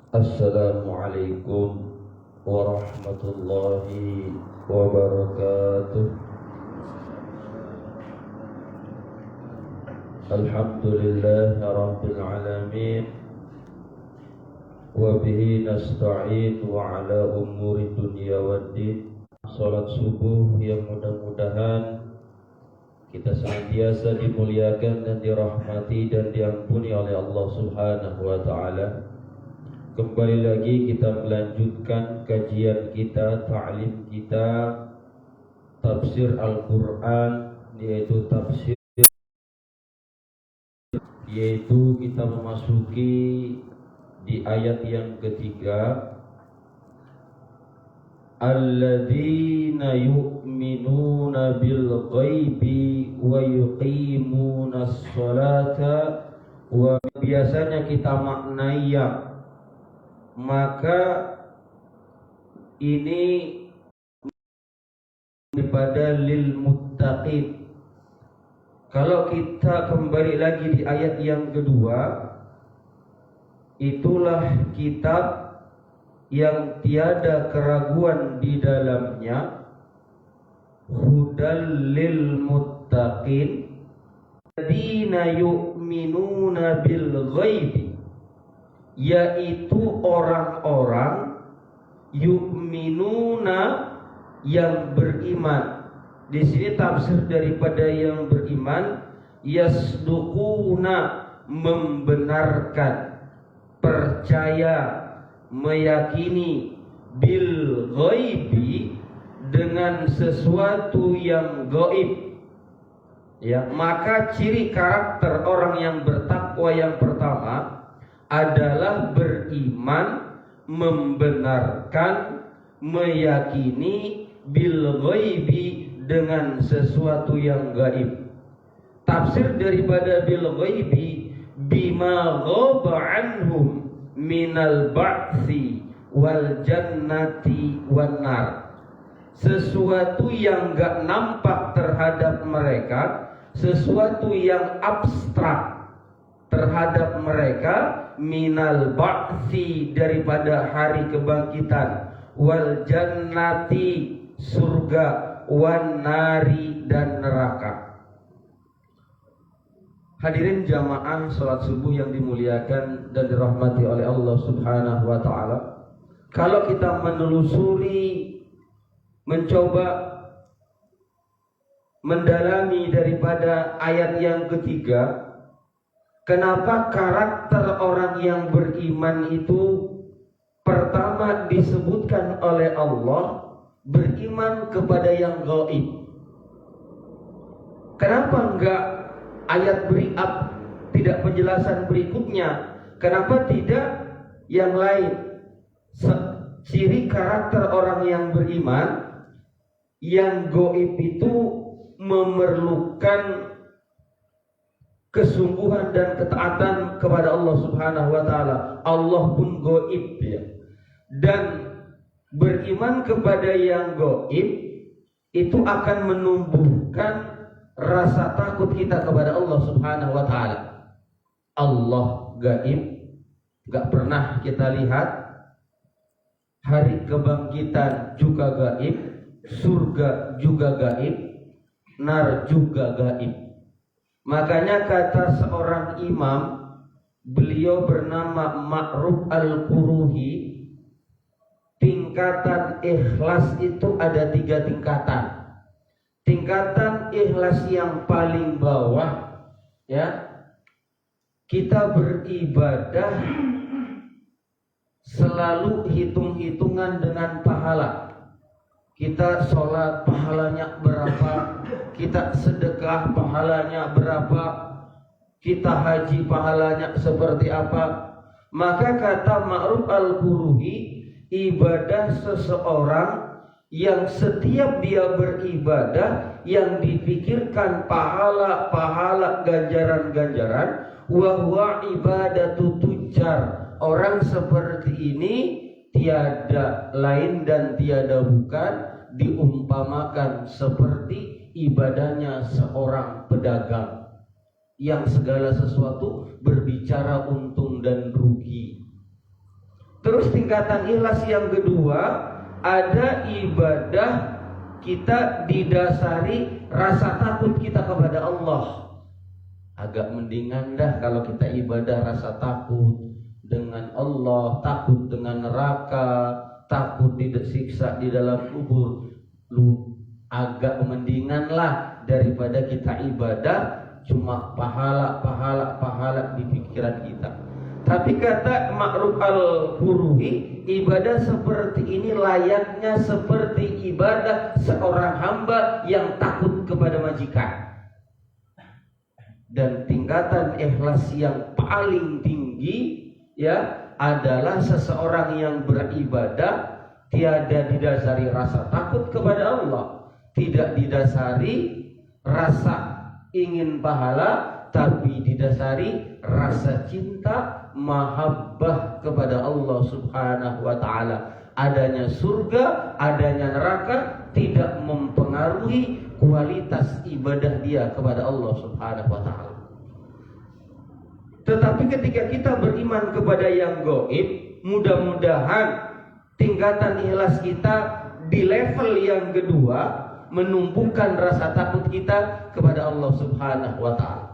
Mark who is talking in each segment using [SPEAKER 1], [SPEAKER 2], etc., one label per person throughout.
[SPEAKER 1] Assalamualaikum warahmatullahi wabarakatuh. Alhamdulillahi rabbil alamin. Wa bihi nasta'in wa ala umuri dunya waddin. Salat subuh yang mudah-mudahan kita senantiasa dimuliakan dan dirahmati dan diampuni oleh Allah Subhanahu wa ta'ala. Kembali lagi kita melanjutkan kajian kita, ta'lim kita, tafsir Al-Quran, yaitu kita memasuki di ayat yang ketiga. Alladzina yu'minuna bil ghaibi wa yuqimunas sholata. Wa biasanya kita maknai yang, maka ini daripada lil muttaqin. Kalau kita kembali lagi di ayat yang kedua, itulah kitab yang tiada keraguan di dalamnya, hudal lil muttaqin alladzina yu'minuna bil ghaibi, yaitu orang-orang yu'minuna yang beriman. Di sini tafsir daripada yang beriman, yasduquna membenarkan, percaya, meyakini, bil ghaibi dengan sesuatu yang gaib. Ya, maka ciri karakter orang yang bertakwa yang pertama adalah beriman, membenarkan, meyakini bil ghaibi dengan sesuatu yang gaib. Tafsir daripada bil ghaibi, bima ghaba anhum minal ba'thi wal jannati wan nar. Sesuatu yang gak nampak terhadap mereka, sesuatu yang abstrak terhadap mereka, minal ba'thi daripada hari kebangkitan, wal jannati surga, wan nari dan neraka. Hadirin jamaah salat subuh yang dimuliakan dan dirahmati oleh Allah Subhanahu wa ta'ala. Kalau kita menelusuri, mencoba mendalami daripada ayat yang ketiga, kenapa karakter orang yang beriman itu pertama disebutkan oleh Allah beriman kepada yang gaib. Kenapa enggak ayat tidak penjelasan berikutnya? Kenapa tidak yang lain? Ciri karakter orang yang beriman yang gaib itu memerlukan kesungguhan dan ketaatan kepada Allah Subhanahu wa ta'ala. Allah pun gaib ya. Dan beriman kepada yang gaib itu akan menumbuhkan rasa takut kita kepada Allah Subhanahu wa ta'ala. Allah gaib, gak pernah kita lihat. Hari kebangkitan juga gaib, surga juga gaib, nar juga gaib. Makanya kata seorang imam, beliau bernama Ma'ruf al-Quruhi, tingkatan ikhlas itu ada 3 tingkatan. Tingkatan ikhlas yang paling bawah, ya, kita beribadah selalu hitung-hitungan dengan pahala. Kita sholat pahalanya berapa, kita sedekah pahalanya berapa, kita haji pahalanya seperti apa. Maka kata Ma'ruf al-Quruhi, ibadah seseorang yang setiap dia beribadah yang dipikirkan pahala-pahala, ganjaran-ganjaran, wa huwa ibadatu tujar. Orang seperti ini tiada lain dan tiada bukan diumpamakan seperti ibadahnya seorang pedagang yang segala sesuatu berbicara untung dan rugi.
[SPEAKER 2] Terus tingkatan ikhlas yang kedua, ada ibadah kita didasari rasa takut kita kepada Allah. Agak mendingan dah kalau kita ibadah rasa takut dengan Allah, takut dengan neraka, takut disiksa di dalam kubur. Lu agak mendingan lah daripada kita ibadah cuma pahala di pikiran kita. Tapi kata Ma'ruf al-Quruhi, ibadah seperti ini layaknya seperti ibadah seorang hamba yang takut kepada majikan. Dan tingkatan ikhlas yang paling tinggi ya adalah seseorang yang beribadah tiada didasari rasa takut kepada Allah, tidak didasari rasa ingin pahala, tapi didasari rasa cinta mahabbah kepada Allah Subhanahu wa taala. Adanya surga, adanya neraka tidak mempengaruhi kualitas ibadah dia kepada Allah Subhanahu wa taala. Tetapi ketika kita beriman kepada yang gaib, mudah-mudahan tingkatan ikhlas kita di level yang kedua menumbuhkan rasa takut kita kepada Allah Subhanahu wa taala.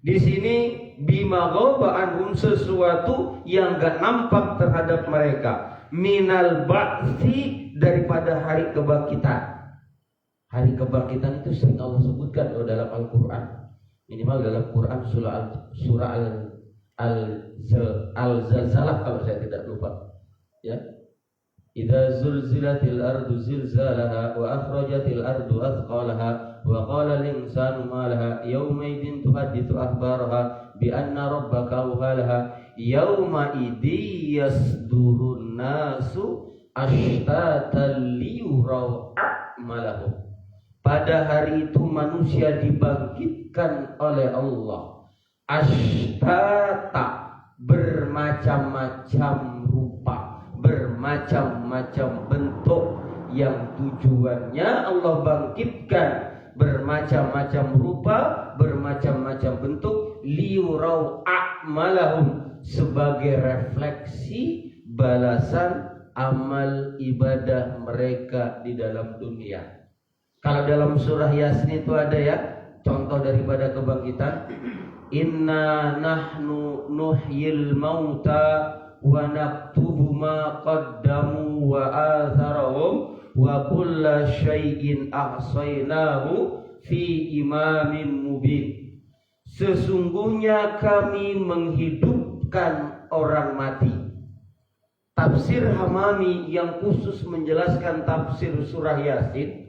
[SPEAKER 2] Di sini bima ghaba anhum, sesuatu yang gak nampak terhadap mereka, minal ba'tsi, daripada hari kebangkitan. Hari kebangkitan itu sering Allah sebutkan dalam Al-Qur'an. Minimal dalam Quran surah Al-Zalzalah kalau saya tidak lupa. Ya. Idza zulzilatil ardu zilzalaha wa akhrajatil ardu athqalaha wa qala al-insanu ma laha yawma idin tuhaddithu akhbaraha bi anna rabbaka awhalaha yawma idin yasdurun nasu ashtatan liyuraw a'malahum. Pada hari itu manusia dibangkitkan oleh Allah ashtata, bermacam-macam rupa, bermacam-macam bentuk, yang tujuannya Allah bangkitkan bermacam-macam rupa, bermacam-macam bentuk, liyurau a'malahum, sebagai refleksi balasan amal ibadah mereka di dalam dunia. Kalau dalam surah Yasin itu ada ya contoh daripada kebangkitan, inna nahnu nuhyil mauta wa naktubu ma qaddamu wa atharahum wa kulla syai'in ahsaynahu fi imamin mubin. Sesungguhnya kami menghidupkan orang mati. Tafsir Hamami yang khusus menjelaskan tafsir surah Yasin,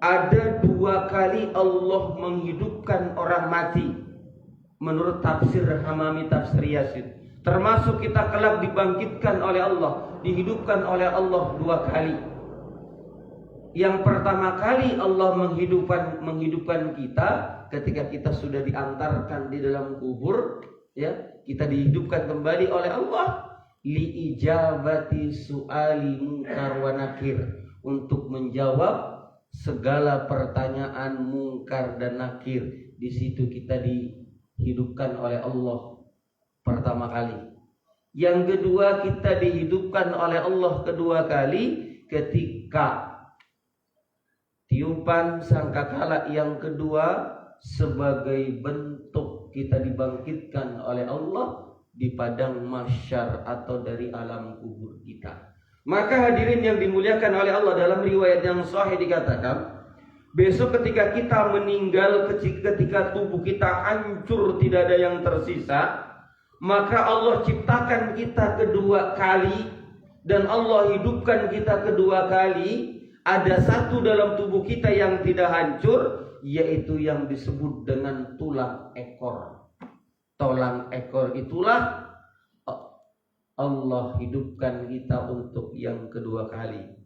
[SPEAKER 2] ada 2 kali Allah menghidupkan orang mati menurut tafsir Hamami tafsir Yasin. Termasuk kita kelak dibangkitkan oleh Allah, dihidupkan oleh Allah 2 kali. Yang pertama kali Allah menghidupkan kita ketika kita sudah diantarkan di dalam kubur, ya, kita dihidupkan kembali oleh Allah li ijabati su'ali munkar wa nakir, untuk menjawab segala pertanyaan mungkar dan nakir. Di situ kita dihidupkan oleh Allah pertama kali. Yang kedua, kita dihidupkan oleh Allah kedua kali ketika tiupan sangkakala yang kedua, sebagai bentuk kita dibangkitkan oleh Allah di padang mahsyar atau dari alam kubur kita. Maka hadirin yang dimuliakan oleh Allah, dalam riwayat yang sahih dikatakan, besok ketika kita meninggal, ketika tubuh kita hancur, tidak ada yang tersisa, maka Allah ciptakan kita kedua kali dan Allah hidupkan kita kedua kali. Ada satu dalam tubuh kita yang tidak hancur, yaitu yang disebut dengan tulang ekor. Tulang ekor itulah Allah hidupkan kita untuk yang kedua kali.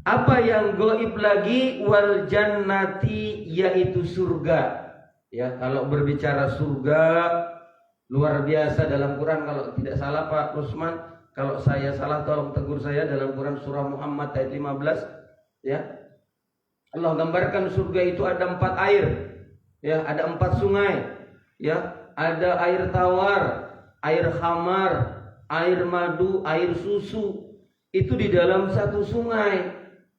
[SPEAKER 2] Apa yang gaib lagi? Wal jannati, yaitu surga. Ya, kalau berbicara surga luar biasa dalam Quran. Kalau tidak salah Pak Rusman, kalau saya salah tolong tegur saya, dalam Quran surah Muhammad ayat 15, ya. Allah gambarkan surga itu ada 4 air. Ya, ada 4 sungai. Ya, ada air tawar, air khamar, air madu, air susu, itu di dalam satu sungai,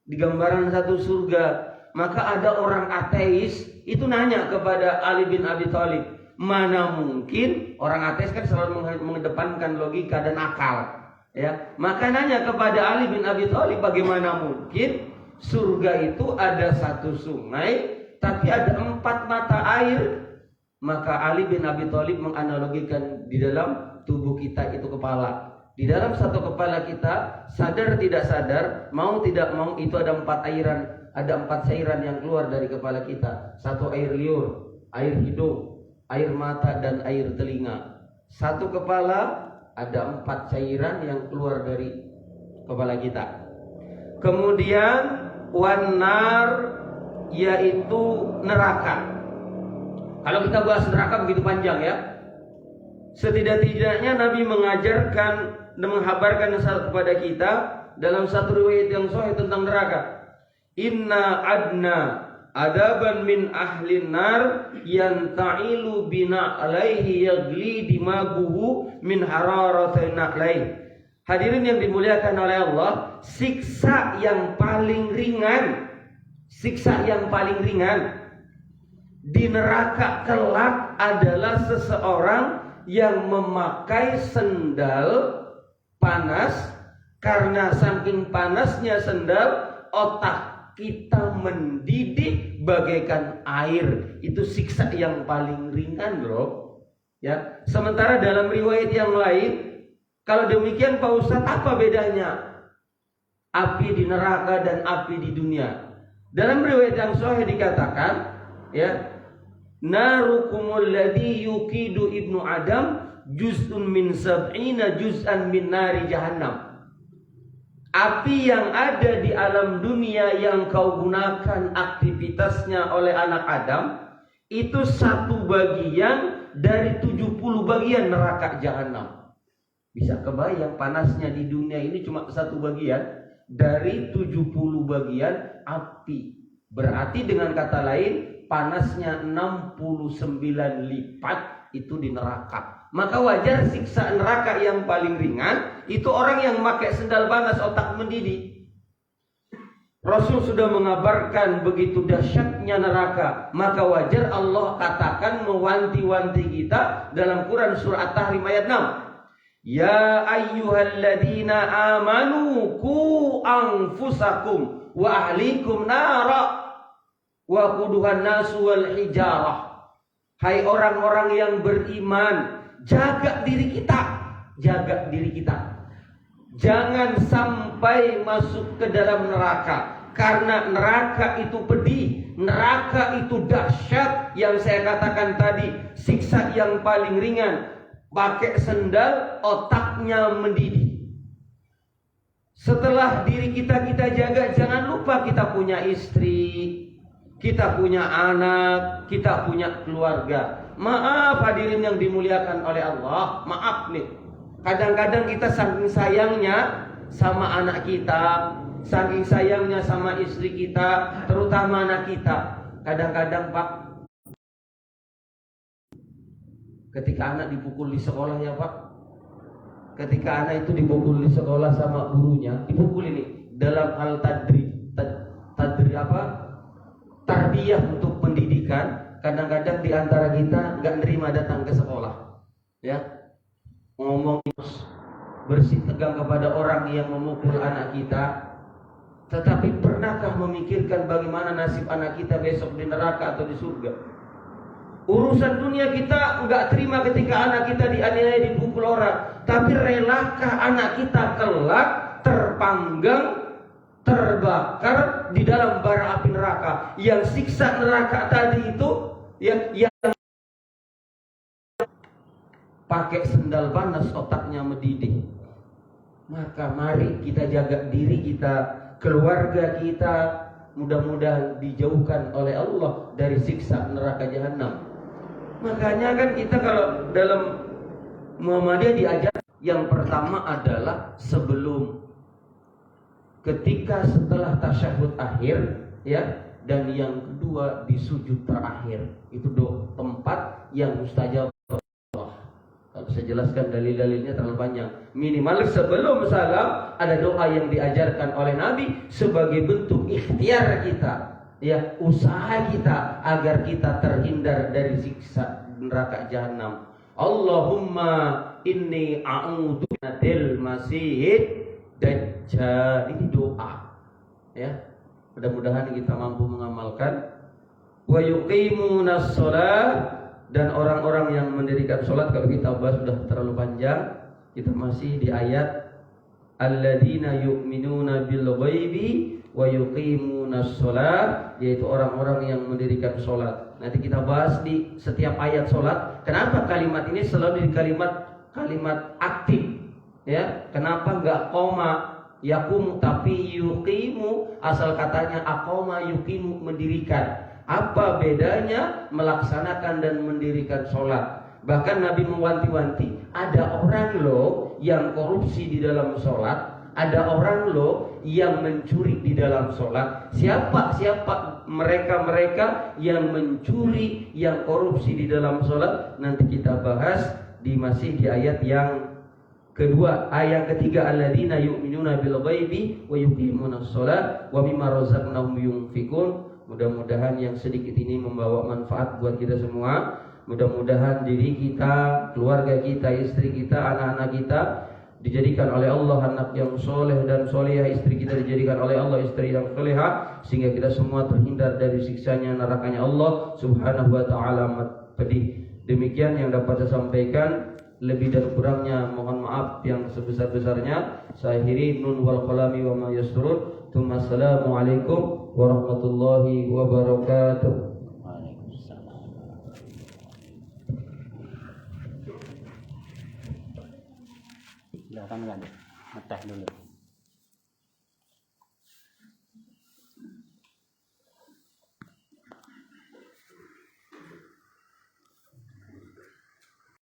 [SPEAKER 2] di gambaran satu surga. Maka ada orang ateis itu nanya kepada Ali bin Abi Thalib, mana mungkin, orang ateis kan selalu mengedepankan logika dan akal, ya. Maka nanya kepada Ali bin Abi Thalib, bagaimana mungkin surga itu ada satu sungai tapi ada 4 mata air? Maka Ali bin Abi Thalib menganalogikan di dalam tubuh kita itu kepala. Di dalam satu kepala kita, sadar tidak sadar, mau tidak mau, itu ada 4 airan. Ada 4 cairan yang keluar dari kepala kita. 1 air liur, air hidung, air mata, dan air telinga. Satu kepala ada 4 cairan yang keluar dari kepala kita. Kemudian wanar, yaitu neraka. Kalau kita bahas neraka begitu panjang, ya. Setidak-tidaknya Nabi mengajarkan dan menghabarkan kepada kita dalam satu riwayat yang sahih tentang neraka. Inna adna adaban min ahlin nar yanta'ilu bina alaihi yagli dimaguhu min hararatin na'laih. Hadirin yang dimuliakan oleh Allah, siksa yang paling ringan di neraka kelak adalah seseorang yang memakai sendal panas. Karena saking panasnya sendal, otak kita mendidih bagaikan air. Itu siksa yang paling ringan, bro. Ya. Sementara dalam riwayat yang lain, kalau demikian Pak Ustadz, apa bedanya api di neraka dan api di dunia? Dalam riwayat yang sahih dikatakan, ya, narukumul ladzi yuqidu ibnu Adam juz'un min sab'ina juz'an min nari jahannam. Api yang ada di alam dunia yang kau gunakan aktivitasnya oleh anak Adam, itu 1 bagian dari 70 bagian neraka jahanam. Bisa kebayang panasnya di dunia ini cuma 1 bagian dari 70 bagian api. Berarti dengan kata lain, panasnya 69 lipat itu di neraka. Maka wajar siksa neraka yang paling ringan itu orang yang pakai sendal panas, otak mendidih. Rasul sudah mengabarkan begitu dahsyatnya neraka. Maka wajar Allah katakan mewanti-wanti kita dalam Quran surah At-Tahrim ayat 6. Ya ayyuhalladzina amanu qu anfusakum wa ahlikum nara wa quduhan nasu wal hijarah. Hai orang-orang yang beriman, jaga diri kita. Jangan sampai masuk ke dalam neraka. Karena neraka itu pedih, neraka itu dahsyat. Yang saya katakan tadi, siksa yang paling ringan. Pakai sendal, otaknya mendidih. Setelah diri kita jaga, jangan lupa kita punya istri, kita punya anak, kita punya keluarga. Maaf hadirin yang dimuliakan oleh Allah, maaf nih. Kadang-kadang kita saking sayangnya sama anak kita, saking sayangnya sama istri kita, terutama anak kita. Kadang-kadang Pak, ketika anak dipukul di sekolah, ya Pak, ketika anak itu dipukul di sekolah sama gurunya, dipukul ini dalam hal tarbiyah untuk pendidikan. Kadang-kadang di antara kita nggak nerima datang ke sekolah, ya, ngomong bersih tegang kepada orang yang memukul anak kita. Tetapi pernahkah memikirkan bagaimana nasib anak kita besok di neraka atau di surga? Urusan dunia kita nggak terima ketika anak kita dianiaya, dipukul orang. Tapi relakah anak kita kelak terpanggang, terbakar di dalam bara api neraka? Yang siksa neraka tadi itu, yang pakai sendal panas, otaknya mendidih. Maka mari kita jaga diri kita, keluarga kita, mudah-mudahan dijauhkan oleh Allah dari siksa neraka jahanam. Makanya kan kita kalau dalam Muhammadiyah diajar, yang pertama adalah sebelum, ketika, setelah tasyahud akhir, ya, dan yang kedua di sujud terakhir. Itu tempat yang mustajab Allah. Kalau saya jelaskan dalil-dalilnya terlalu panjang. Minimal sebelum salam ada doa yang diajarkan oleh Nabi sebagai bentuk ikhtiar kita, ya, usaha kita agar kita terhindar dari siksa neraka jahanam. Allahumma inni a'udzu minal masihid dajjal. Ini doa, ya. Mudah-mudahan kita mampu mengamalkan. Wa yuqimunas shalah, dan orang-orang yang mendirikan sholat. Kalau kita bahas sudah terlalu panjang, kita masih di ayat alladzina yu'minuna bil ghaibi wa yuqimunas shalah, yaitu orang-orang yang mendirikan sholat. Nanti kita bahas di setiap ayat sholat. Kenapa kalimat ini selalu di kalimat aktif, ya? Kenapa enggak koma yakum tapi yuqimu? Asal katanya aqoma yuqimu, mendirikan. Apa bedanya melaksanakan dan mendirikan sholat? Bahkan Nabi mewanti-wanti, ada orang loh yang korupsi di dalam sholat, ada orang loh yang mencuri di dalam sholat. Siapa mereka yang mencuri, yang korupsi di dalam sholat? Nanti kita bahas masih di ayat yang kedua, ayat ketiga, alladzina yu'minuna bil ghaibi wa yuqimunas shalah wa mimma razaqnahum yunfikun. Mudah-mudahan yang sedikit ini membawa manfaat buat kita semua. Mudah-mudahan diri kita, keluarga kita, istri kita, anak-anak kita dijadikan oleh Allah anak yang soleh dan solehah, istri kita dijadikan oleh Allah istri yang solehah, sehingga kita semua terhindar dari siksanya nerakanya Allah subhanahu wa ta'ala amat pedih. Demikian yang dapat saya sampaikan. Lebih dan kurangnya mohon maaf yang sebesar-besarnya. Saya akhiri, nun wal qalami wa ma yasrun. Assalamualaikum warahmatullahi wabarakatuh.
[SPEAKER 3] Waalaikumsalam. Silakan, ngeteh dulu.